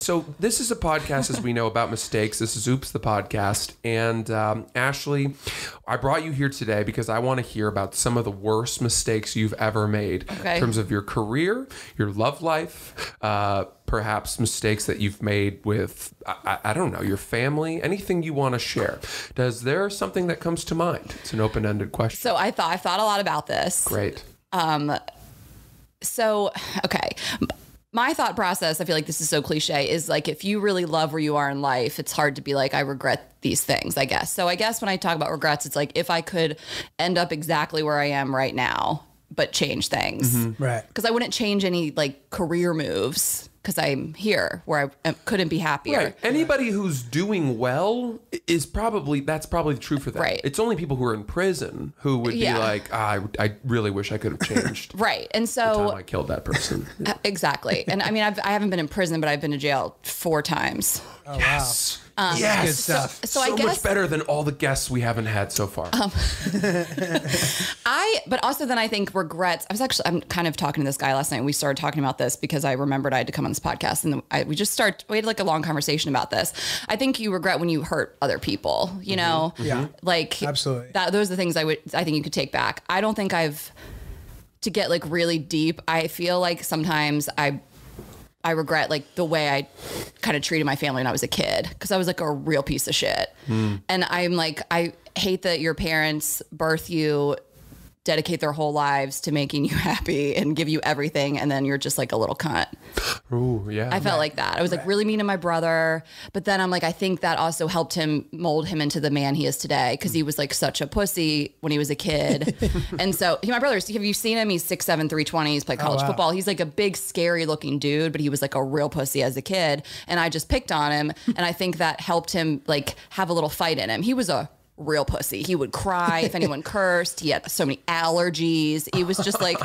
So this is a podcast, as we know, about mistakes. This is Oops, the podcast. And Ashley, I brought you here today because I want to hear about some of the worst mistakes you've ever made in terms of your career, your love life, perhaps mistakes that you've made with, I don't know, your family, anything you want to share. Does there something that comes to mind? It's an open-ended question. So I've thought a lot about this. Great. So, okay. My thought process, I feel like this is so cliche, is like, if you really love where you are in life, it's hard to be like, I regret these things, I guess. So I guess when I talk about regrets, it's like, if I could end up exactly where I am right now, but change things. Mm-hmm. Right. Because I wouldn't change any like career moves because I'm here where I couldn't be happier. Right. Anybody who's doing well that's probably true for them. Right. It's only people who are in prison who would be like, I really wish I could have changed. Right. And the so time I killed that person. exactly. And I mean, I haven't been in prison, but I've been to jail 4 times. Oh, Yes. wow. Yes. Good stuff. So I guess much better than all the guests we haven't had so far. But also then I think regrets. I'm kind of talking to this guy last night. We started talking about this because I remembered I had to come on this podcast, and we had like a long conversation about this. I think you regret when you hurt other people, you know? Yeah. Like Absolutely. Those are the things I think you could take back. I don't think to get like really deep. I feel like sometimes I regret like the way I kind of treated my family when I was a kid, because I was like a real piece of shit. And I'm like, I hate that your parents birth you, dedicate their whole lives to making you happy and give you everything, and then you're just like a little cunt. Ooh, yeah. I felt like that. I was like really mean to my brother, but then I'm like, I think that also helped him mold him into the man he is today, because he was like such a pussy when he was a kid. And so my brother's, have you seen him? He's 6'7", 320. He's played college football. He's like a big, scary looking dude, but he was like a real pussy as a kid. And I just picked on him. And I think that helped him like have a little fight in him. He was a real pussy. He would cry if anyone cursed. He had so many allergies. He was just like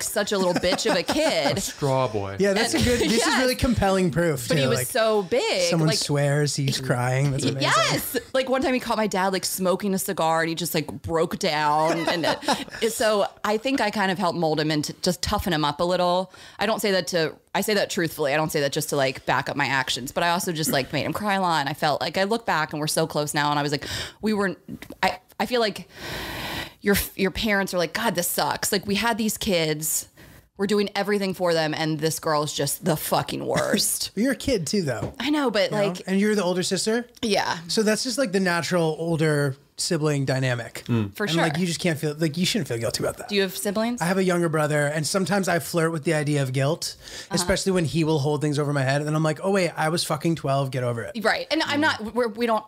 such a little bitch of a kid. Straw boy. Yeah, this is really compelling proof. But too. he was so big. Someone like, swears, he's crying. That's amazing. yes. Like one time he caught my dad like smoking a cigar, and he just like broke down. And so I think I kind of helped mold him into just toughen him up a little. I say that truthfully. I don't say that just to like back up my actions, but I also just like made him cry a lot. And I felt like I look back and we're so close now. And I was like, I feel like your parents are like, God, this sucks. Like we had these kids, we're doing everything for them, and this girl is just the fucking worst. You're a kid too, though. I know, but You know? like, And you're the older sister? yeah, So that's just like the natural older sibling dynamic. for And sure. like you just can't feel, like you shouldn't feel guilty about that. Do you have siblings? I have a younger brother, and sometimes I flirt with the idea of guilt, especially when he will hold things over my head. And then I'm like, oh wait, I was fucking 12, get over it. Right. And I'm not,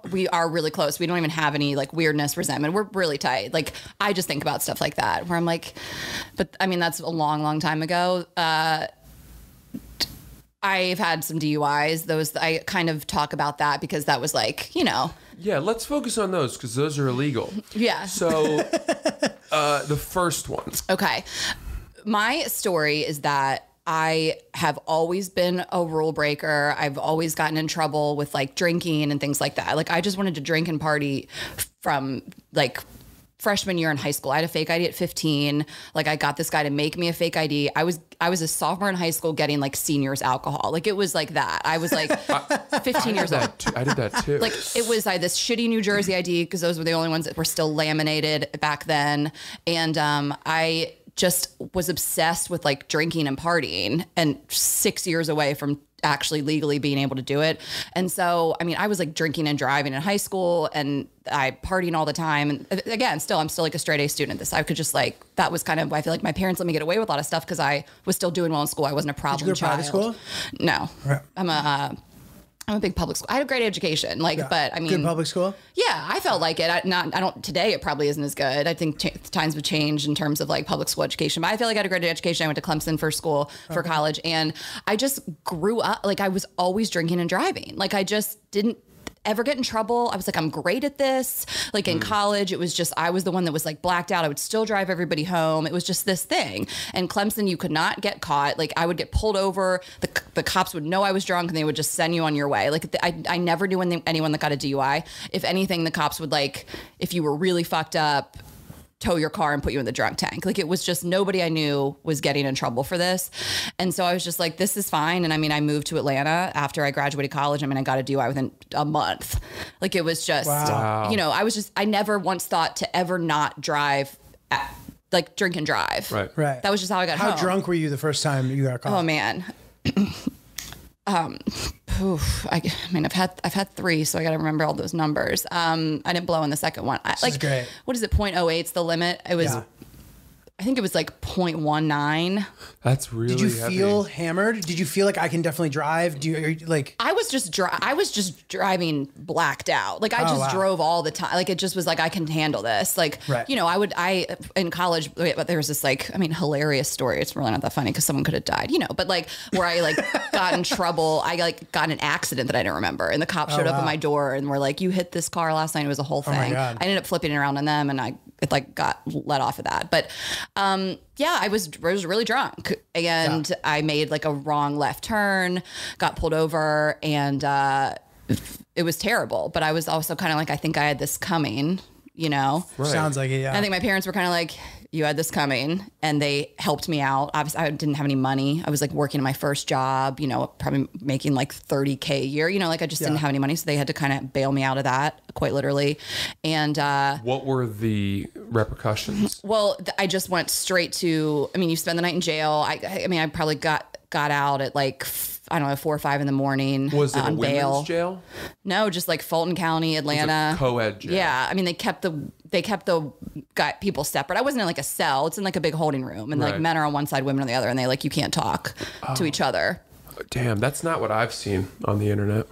we are really close. We don't even have any like weirdness, resentment. We're really tight. Like I just think about stuff like that where I'm like, but I mean, that's a long, long time ago. I've had some DUIs. Those, I kind of talk about that because that was like, you know. Yeah, let's focus on those because those are illegal. Yeah. So the first one. Okay. My story is that I have always been a rule breaker. I've always gotten in trouble with like drinking and things like that. Like I just wanted to drink and party from like freshman year in high school. I had a fake ID at 15. Like I got this guy to make me a fake ID. I was a sophomore in high school getting like seniors alcohol. Like it was like that. I was like 15 years old. I did that too. Like it was, I had this shitty New Jersey ID because those were the only ones that were still laminated back then. And I just was obsessed with like drinking and partying, and 6 years away from actually legally being able to do it. And so, I mean, I was like drinking and driving in high school, and I partying all the time. And again, I'm still like a straight A student at this. I could just like, that was kind of, I feel like my parents let me get away with a lot of stuff because I was still doing well in school. I wasn't a problem Did you go to child. private school? No. Right. I'm a big public school. I had a great education, like, Yeah. but I mean, Good public school? yeah, I felt like it. I don't today. It probably isn't as good. I think times have changed in terms of like public school education. But I feel like I had a great education. I went to Clemson for school, for college, and I just grew up like I was always drinking and driving. Like I just didn't ever get in trouble. I was like, I'm great at this. Like in college, it was just, I was the one that was like blacked out. I would still drive everybody home. It was just this thing. And Clemson, you could not get caught. Like I would get pulled over. The cops would know I was drunk and they would just send you on your way. Like I never knew anyone that got a DUI. If anything, the cops would like, if you were really fucked up, tow your car and put you in the drunk tank. Like, it was just nobody I knew was getting in trouble for this. And so I was just like, this is fine. And I mean, I moved to Atlanta after I graduated college. I mean, I got a DUI within a month. Like, it was just, you know, I never once thought to ever not drive, like drink and drive. Right. That was just how I got home. How drunk were you the first time you got caught? Oh man. I mean, I've had 3, so I got to remember all those numbers. I didn't blow in the second one. This is great. What is it? 0.08's the limit. It was, I think it was like 0.19. That's really Did you heavy. feel hammered? Did you feel like I can definitely drive? I was just driving blacked out. Like, I just drove all the time. Like, it just was like, I can handle this. Like, you know, in college, but there was this like, I mean, hilarious story. It's really not that funny because someone could have died, you know, but like where I like got in trouble. I like got in an accident that I didn't remember. And the cops showed up at my door and were like, you hit this car last night. It was a whole thing. My God. I ended up flipping it around on them and it like got let off of that. But, yeah, I was really drunk and I made like a wrong left turn, got pulled over, and it was terrible. But I was also kind of like, I think I had this coming, you know? Right. Sounds like it, yeah. I think my parents were kind of like, you had this coming, and they helped me out. Obviously, I didn't have any money. I was like working at my first job, you know, probably making like $30K a year, you know, like I just didn't have any money. So they had to kind of bail me out of that, quite literally. And what were the repercussions? Well, I just went straight to, I mean, you spend the night in jail. I mean, I probably got out at like, I don't know, 4 or 5 in the morning. Was it on a women's bail. Jail? No, just like Fulton County, Atlanta. It was a co-ed jail. Yeah, I mean, they kept the people separate. I wasn't in like a cell. It's in like a big holding room, and like men are on one side, women on the other, and they like, you can't talk to each other. Damn, that's not what I've seen on the internet.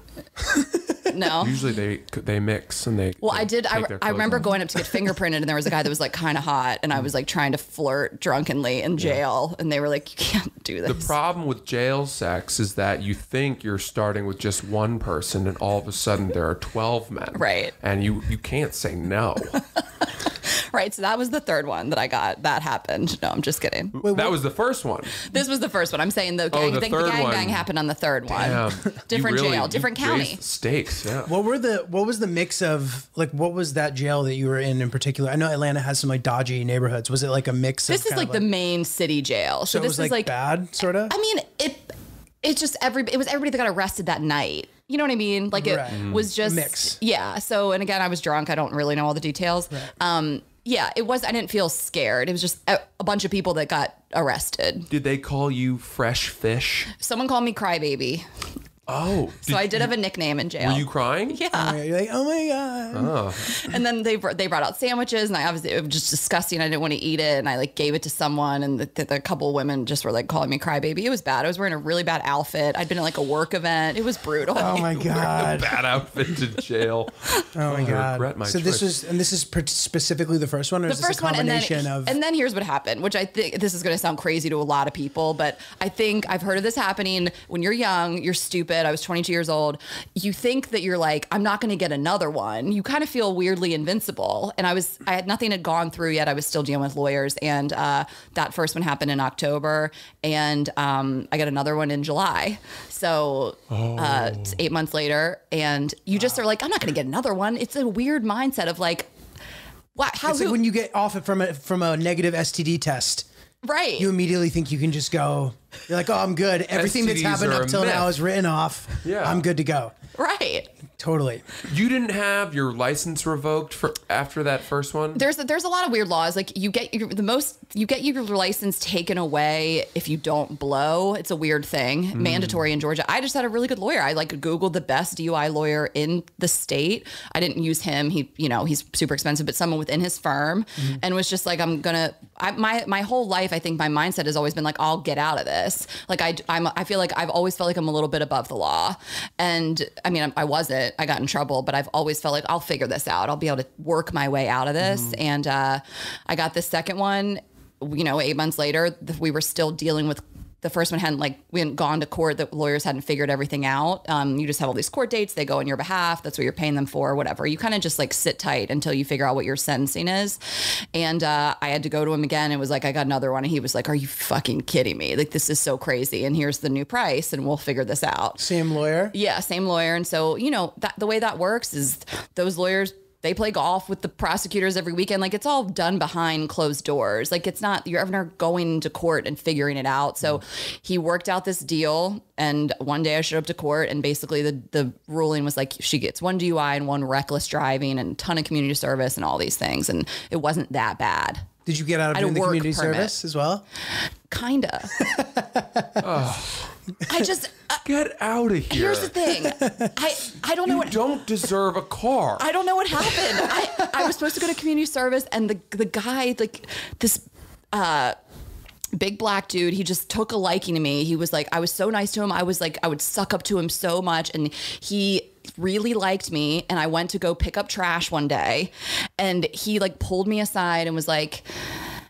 No. Usually they mix and they. Well, they I did. I remember going up to get fingerprinted, and there was a guy that was like kind of hot, and I was like trying to flirt drunkenly in jail, and they were like, "You can't do this." The problem with jail sex is that you think you're starting with just one person, and all of a sudden there are 12 men. Right. And you can't say no. Right. So that was the third one that I got. That happened. No, I'm just kidding. That was the first one. This was the first one. I'm saying the gang happened on the third one. Damn. Different You jail, different county. raised the stakes. Yeah. What was the mix of, like, what was that jail that you were in particular? I know Atlanta has some like dodgy neighborhoods. Was it like a mix of This is like the main city jail. So it this was is like bad, sort of? I mean, it's just it was everybody that got arrested that night. You know what I mean? Like it was just mix. Yeah. So, and again, I was drunk. I don't really know all the details. Right. Yeah, it was. I didn't feel scared. It was just a bunch of people that got arrested. Did they call you Fresh Fish? Someone called me Crybaby. Oh. So I did have a nickname in jail. Were you crying? Yeah. You're like, oh my God. Oh. And then they brought out sandwiches, and it was just disgusting. I didn't want to eat it, and I like gave it to someone, and the couple of women just were like calling me Crybaby. It was bad. I was wearing a really bad outfit. I'd been in like a work event. It was brutal. Oh my God. A bad outfit to jail. Oh my God. I regret my so choice. this is specifically the first one, or is this a combination of? And then here's what happened, which I think this is going to sound crazy to a lot of people, but I think I've heard of this happening when you're young, you're stupid. I was 22 years old. You think that you're like, I'm not going to get another one. You kind of feel weirdly invincible. And nothing had gone through yet. I was still dealing with lawyers. And that first one happened in October. And I got another one in July. So it's 8 months later. And you just are like, I'm not going to get another one. It's a weird mindset of like, what? It's like when you get off from a negative STD test. Right. You immediately think you can just go. You're like, oh, I'm good. Everything that's happened up till now is written off. Yeah. I'm good to go. Right. Totally. You didn't have your license revoked after that first one? There's a lot of weird laws. Like you get your license taken away if you don't blow. It's a weird thing. Mandatory in Georgia. I just had a really good lawyer. I like Googled the best DUI lawyer in the state. I didn't use him. He's super expensive, but someone within his firm, and was just like, my whole life, I think my mindset has always been like, I'll get out of this. Like I feel like I've always felt like I'm a little bit above the law. And I mean, I wasn't. I got in trouble, but I've always felt like I'll figure this out. I'll be able to work my way out of this. And I got this second one, 8 months later. We were still dealing with the first one. We hadn't gone to court. The lawyers hadn't figured everything out. You just have all these court dates. They go on your behalf. That's what you're paying them for, whatever. You kind of just like sit tight until you figure out what your sentencing is. And I had to go to him again. It was like, I got another one. And he was like, are you fucking kidding me? Like, this is so crazy. And here's the new price and we'll figure this out. Same lawyer? Yeah, same lawyer. And so, the way that works is those lawyers they play golf with the prosecutors every weekend. Like, it's all done behind closed doors. Like, it's not, you're ever going to court and figuring it out. So he worked out this deal. And one day I showed up to court, and basically the ruling was like, she gets 1 DUI and 1 reckless driving and a ton of community service and all these things. And it wasn't that bad. Did you get out of doing the community service as well? Kinda. I just get out of here. Here's the thing. I don't know what. You don't deserve a car. I don't know what happened. I was supposed to go to community service, and the guy, like this big black dude, he just took a liking to me. He was like, I was so nice to him. I was like, I would suck up to him so much, and he really liked me. And I went to go pick up trash one day, and he like pulled me aside and was like,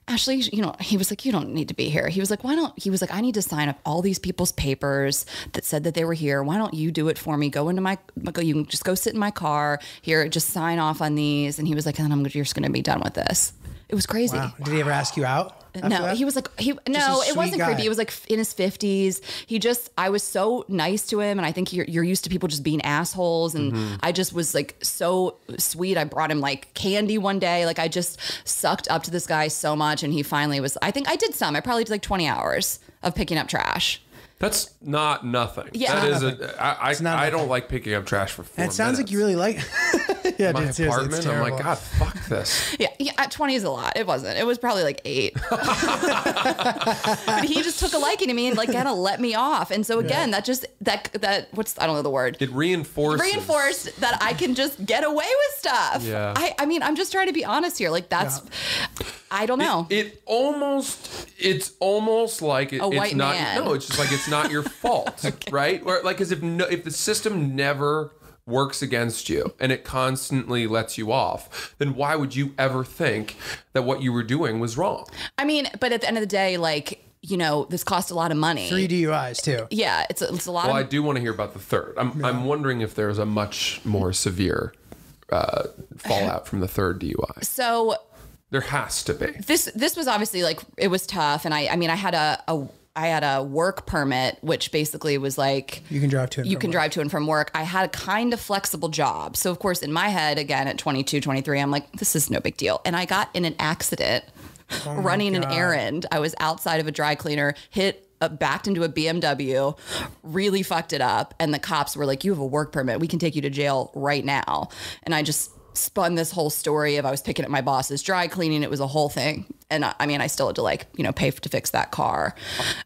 Ashley, you know, he was like, you don't need to be here. He was like, why don't, he was like, I need to sign up all these people's papers that said that they were here. Why don't you do it for me? Go into you can just go sit in my car here, just sign off on these. And he was like, and you're just going to be done with this. It was crazy. Wow. Did he ever ask you out? No, that? He was like, it wasn't creepy. It was like in his 50s. I was so nice to him. And I think you're used to people just being assholes. And I just was like so sweet. I brought him like candy one day. Like, I just sucked up to this guy so much. And he finally was, I think I did some. I probably did like 20 hours of picking up trash. That's not nothing. Yeah. That is I don't like picking up trash for 4 minutes. It sounds like you really like yeah, my apartment. I'm like, God, fuck this. Yeah, 20 is a lot. It wasn't. It was probably like 8. But he just took a liking to me and like kind of let me off. And so again, that I don't know the word. It reinforced that I can just get away with stuff. Yeah. I mean, I'm just trying to be honest here. Like, that's I don't know. It's almost like a white not. Man. No, it's just like it's not your fault, right? Or like as if the system never works against you and it constantly lets you off, then why would you ever think that what you were doing was wrong? I mean, but at the end of the day, like, you know, this cost a lot of money. 3 DUIs too. Yeah, it's a lot. Well, I do want to hear about the third. I'm wondering if there's a much more severe fallout from the third DUI. So there has to be. This was obviously like, it was tough, and I mean I had a work permit, which basically was like you can drive to and from work. I had a kind of flexible job. So of course in my head, again at 22, 23, I'm like, this is no big deal. And I got in an accident running an errand. I was outside of a dry cleaner, backed into a BMW, really fucked it up. And the cops were like, you have a work permit. We can take you to jail right now. And I just spun this whole story of I was picking up my boss's dry cleaning. It was a whole thing. And I mean, I still had to like, you know, pay to fix that car.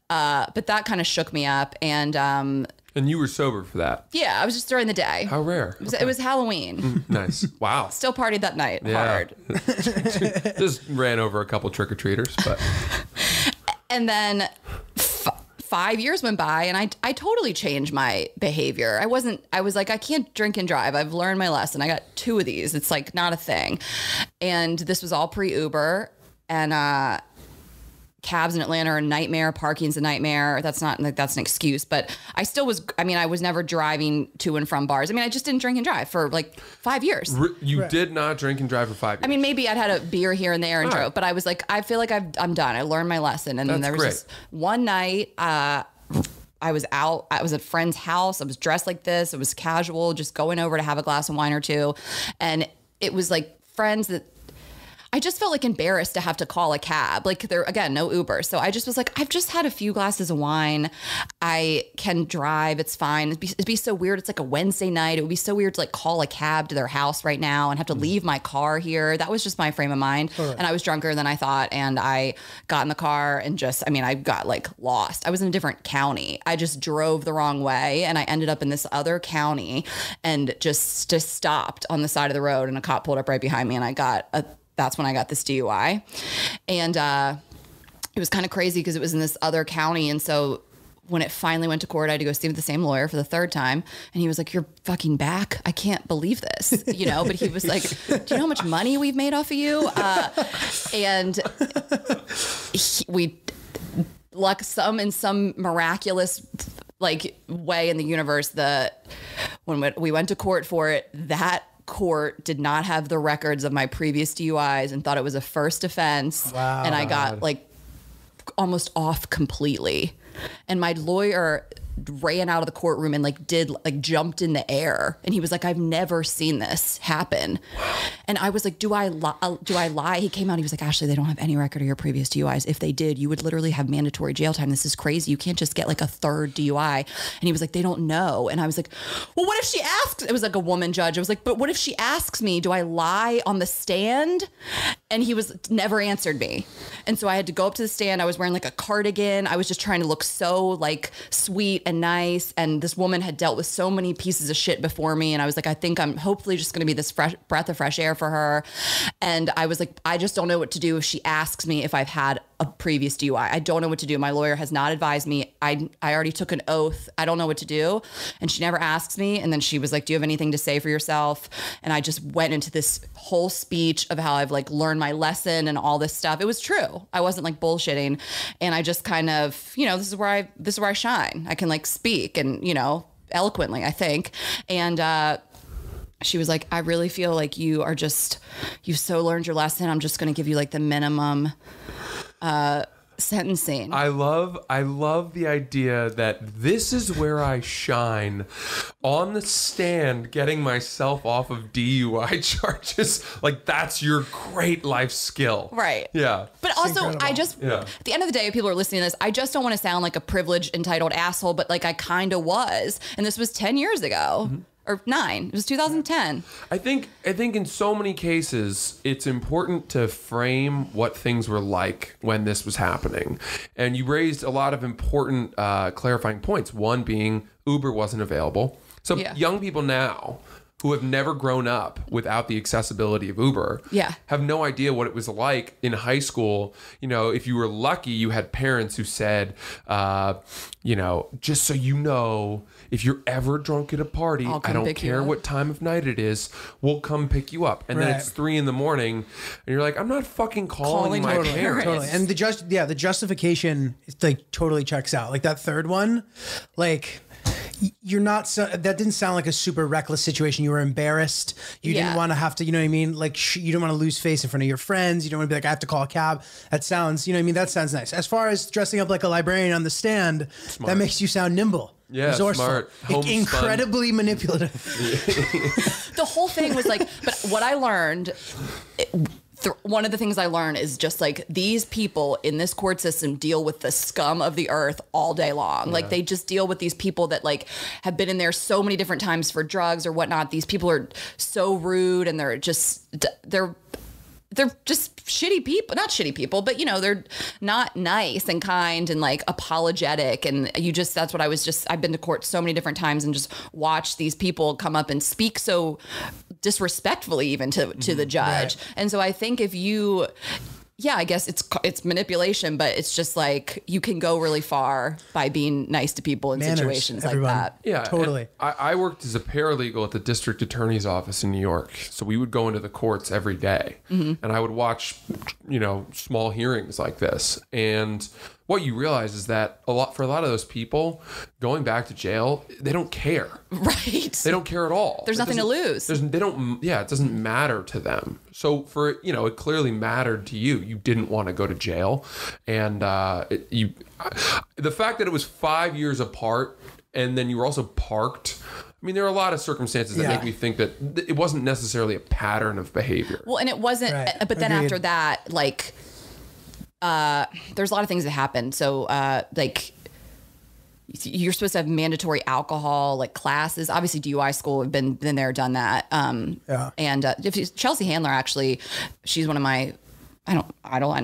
But that kind of shook me up. And you were sober for that? Yeah, I was just during the day. How rare. It was Halloween. Nice. Wow. Still partied that night hard. Just ran over a couple trick-or-treaters, but. And then 5 years went by, and I totally changed my behavior. I was like, I can't drink and drive. I've learned my lesson. I got 2 of these. It's like not a thing. And this was all pre-Uber, and cabs in Atlanta are a nightmare. Parking's a nightmare. That's an excuse, but I still was, I mean, I was never driving to and from bars. I mean, I just didn't drink and drive for like 5 years. You did not drink and drive for 5 years? I mean, maybe I'd had a beer here and there and drove, but I was like, I feel like I'm done. I learned my lesson. And then there was this one night, I was out. I was at a friend's house. I was dressed like this. It was casual, just going over to have a glass of wine or two. And it was like friends that I just felt like embarrassed to have to call a cab. Like there, again, no Uber. So I just was like, I've just had a few glasses of wine. I can drive. It's fine. It'd be so weird. It's like a Wednesday night. It would be so weird to like call a cab to their house right now and have to leave my car here. That was just my frame of mind. Totally. And I was drunker than I thought. And I got in the car and I got like lost. I was in a different county. I just drove the wrong way. And I ended up in this other county and just stopped on the side of the road. And a cop pulled up right behind me, and that's when I got this DUI. And it was kind of crazy because it was in this other county. And so when it finally went to court, I had to go see the same lawyer for the 3rd time. And he was like, you're fucking back. I can't believe this, you know? But he was like, do you know how much money we've made off of you? And in some miraculous like way in the universe, when we went to court for it, that court did not have the records of my previous DUIs and thought it was a first offense. Wow. And I got like almost off completely. And my lawyer ran out of the courtroom and like jumped in the air. And he was like, I've never seen this happen. And I was like, do I lie? He came out, he was like, Ashley, they don't have any record of your previous DUIs. If they did, you would literally have mandatory jail time. This is crazy. You can't just get like a third DUI. And he was like, they don't know. And I was like, well, what if she asks? It was like a woman judge. I was like, but what if she asks me, do I lie on the stand? And he never answered me. And so I had to go up to the stand. I was wearing like a cardigan. I was just trying to look so like sweet and nice. And this woman had dealt with so many pieces of shit before me. And I was like, I think I'm hopefully just going to be this breath of fresh air for her. And I was like, I just don't know what to do if she asks me if I've had a previous DUI. I don't know what to do. My lawyer has not advised me. I already took an oath. I don't know what to do. And she never asks me. And then she was like, do you have anything to say for yourself? And I just went into this whole speech of how I've like learned my lesson and all this stuff. It was true. I wasn't like bullshitting. And I just kind of, this is where I shine. I can like speak and, eloquently, I think. And, she was like, I really feel like you've so learned your lesson. I'm just going to give you like the minimum sentencing. I love the idea that this is where I shine, on the stand, getting myself off of DUI charges. Like, that's your great life skill. Right. Yeah. But also, at the end of the day, if people are listening to this, I just don't want to sound like a privileged, entitled asshole, but like I kind of was. And this was 10 years ago. Mm-hmm. Or 9. It was 2010. I think in so many cases, it's important to frame what things were like when this was happening. And you raised a lot of important clarifying points. One being Uber wasn't available. So young people now who have never grown up without the accessibility of Uber have no idea what it was like in high school. If you were lucky, you had parents who said, just so you know, if you're ever drunk at a party, I don't care what time of night it is, we'll come pick you up. And then it's 3 a.m. and you're like, I'm not fucking calling my parents. Totally. And the justification like totally checks out. Like that third one, like, you're not that didn't sound like a super reckless situation. You were embarrassed. You didn't want to have to, you know what I mean? Like you don't want to lose face in front of your friends. You don't want to be like, I have to call a cab. That sounds, you know what I mean? That sounds nice. As far as dressing up like a librarian on the stand, that makes you sound nimble. Yeah, resourceful, smart, incredibly manipulative. The whole thing was like, but what I learned, one of the things I learned is just like these people in this court system deal with the scum of the earth all day long. Yeah. Like they just deal with these people that like have been in there so many different times for drugs or whatnot. These people are so rude and they're just shitty people, not shitty people, but they're not nice and kind and like apologetic. And that's what I've been to court so many different times and just watched these people come up and speak so disrespectfully even to the judge. Right. And so I think if you, I guess it's manipulation, but it's just like you can go really far by being nice to people in situations like that. Yeah, totally. I worked as a paralegal at the district attorney's office in New York. So we would go into the courts every day and I would watch, small hearings like this. And what you realize is that for a lot of those people going back to jail, they don't care. Right. They don't care at all. There's nothing to lose. It doesn't matter to them. So it clearly mattered to you. You didn't want to go to jail. And the fact that it was 5 years apart and then you were also parked. I mean, there are a lot of circumstances that make me think that it wasn't necessarily a pattern of behavior. Well, and it wasn't, but then after that, like, there's a lot of things that happen. So, like, you're supposed to have mandatory alcohol, like classes. Obviously, DUI school have been there, done that. And Chelsea Handler, actually, she's one of my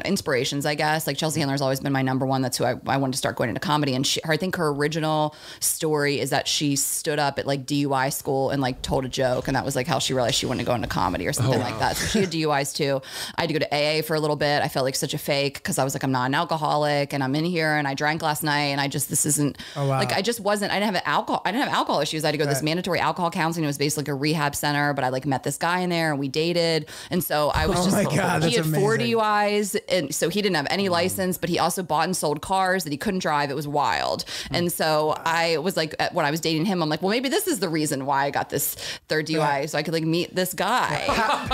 inspirations, I guess. Like Chelsea Handler's always been my number one. That's who I wanted to start going into comedy. And I think her original story is that she stood up at like DUI school and like told a joke. And that was like how she realized she wanted to go into comedy or something like that. So she had DUIs too. I had to go to AA for a little bit. I felt like such a fake because I was like, I'm not an alcoholic and I'm in here and I drank last night and this isn't like, I didn't have alcohol issues. I had to go to this mandatory alcohol counseling. It was basically like a rehab center, but I like met this guy in there and we dated. And so I was he had 40 DUIs, and so he didn't have any license, but he also bought and sold cars that he couldn't drive. It was wild. And so I was like, when I was dating him, I'm like, well, maybe this is the reason why I got this third DUI, so I could like meet this guy.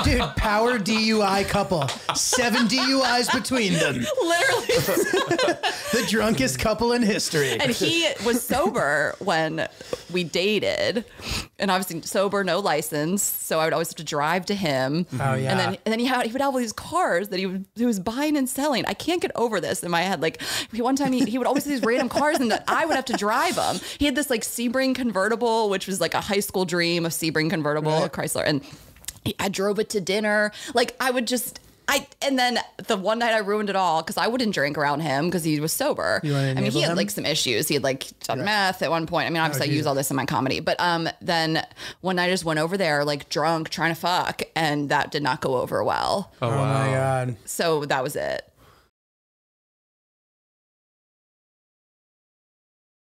Dude, power DUI couple. 7 DUIs between them. Literally. The drunkest couple in history. And he was sober when we dated, and obviously sober, no license. So I would always have to drive to him. Oh yeah. And then he would have all these cars that he was buying and selling. I can't get over this in my head. Like one time he would always have these random cars, and that I would have to drive them. He had this like Sebring convertible, which was like a high school dream, of Sebring convertible, right. Chrysler, and I drove it to dinner. Like and then the one night I ruined it all because I wouldn't drink around him because he was sober. I mean, he had like some issues. He had like done meth at one point. I mean, obviously I use all this in my comedy, but then one night I just went over there like drunk trying to fuck, and that did not go over well. Oh my God. So that was it.